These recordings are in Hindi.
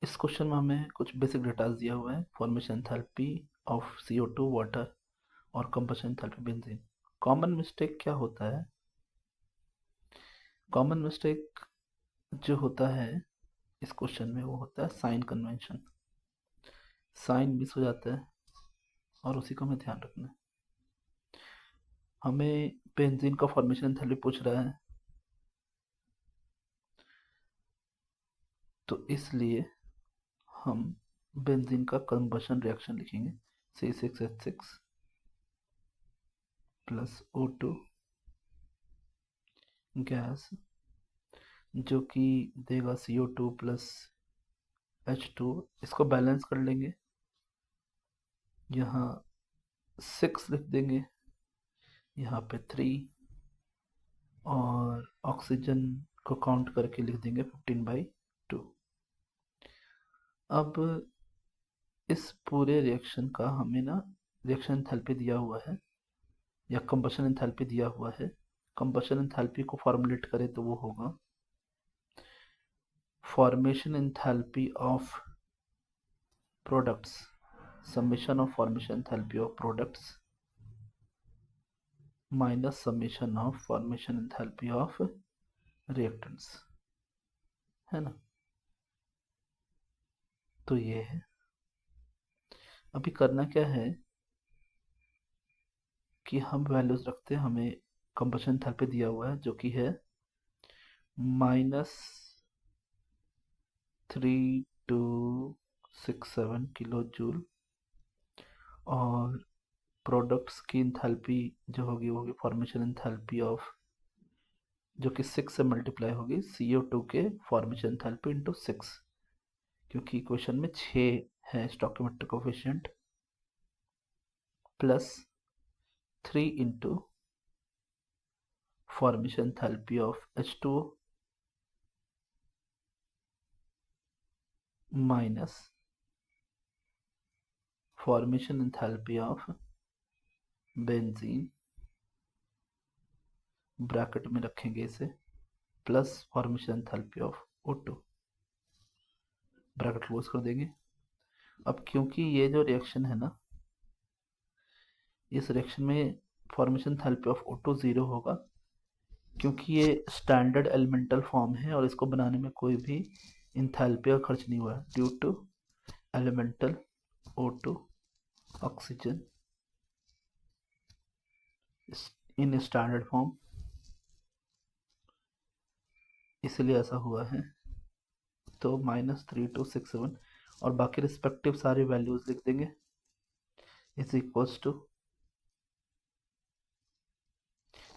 इस क्वेश्चन में हमें कुछ बेसिक डेटा दिया हुआ है। Formation enthalpy of CO2 water और combustion enthalpy benzene. Common mistake क्या होता है? कॉमन मिस्टेक जो होता है इस क्वेश्चन में वो होता है साइन कन्वेंशन। साइन मिस हो जाता है और उसी का हमें ध्यान रखना है। हमें बेंजीन का फॉर्मेशन एंथैल्पी पूछ रहा है, तो इसलिए हम बेंजीन का कंबशन रिएक्शन लिखेंगे C6H6 प्लस O2 गैस, जो कि देगा CO2 प्लस H2। इसको बैलेंस कर लेंगे, यहाँ 6 लिख देंगे, यहाँ पे 3, और ऑक्सीजन को काउंट करके लिख देंगे 15/2। अब इस पूरे रिएक्शन का हमें ना रिएक्शन एंथैल्पी दिया हुआ है या कंबशन एंथैल्पी दिया हुआ है। कंबशन एंथैल्पी को फॉर्मुलेट करें तो वो होगा formation enthalpy of products, summation of formation enthalpy of products minus summation of formation enthalpy of reactants, है ना। तो ये है। अभी करना क्या है कि हम वैल्यूज रखते हैं। हमें कंबशन एंथैल्पी दिया हुआ है जो कि है -3267 किलो जूल, और प्रोडक्ट्स की एंथैल्पी जो होगी वो होगी फॉर्मेशन एंथैल्पी ऑफ, जो कि 6 से मल्टीप्लाई होगी CO2 के फॉर्मेशन एंथैल्पी इंटू 6, क्योंकि क्वेश्चन में 6 है stoichiometric coefficient, plus 3 into formation enthalpy of H2O minus formation enthalpy of benzene, bracket में रखेंगे इसे, plus formation enthalpy of O2, bracket close कर देंगे। अब क्योंकि ये जो रिएक्शन है ना, इस रिएक्शन में फॉर्मेशन एंथैल्पी ऑफ O2 0 होगा, क्योंकि ये स्टैंडर्ड एलिमेंटल फॉर्म है और इसको बनाने में कोई भी एंथैल्पी का खर्च नहीं हुआ है, due to elemental O2 oxygen in standard form, इसलिए ऐसा हुआ है। तो -3267 और बाकी रिस्पेक्टिव सारी वैल्यूज लिख देंगे, is equals to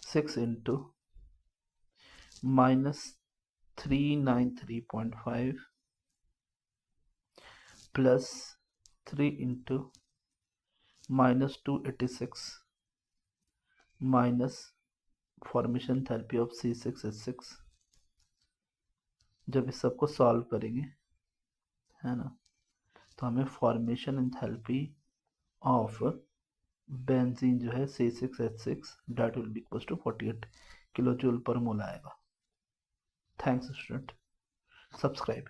6 into -393.5 plus 3 into -286 minus formation enthalpy of C6H6। जब इस सबको सॉल्व करेंगे, है ना, तो हमें फॉर्मेशन एंथैल्पी ऑफ बेंजीन जो है C6H6 that will be equals to 48 kilojoule पर मोल आएगा। Thanks student, subscribe.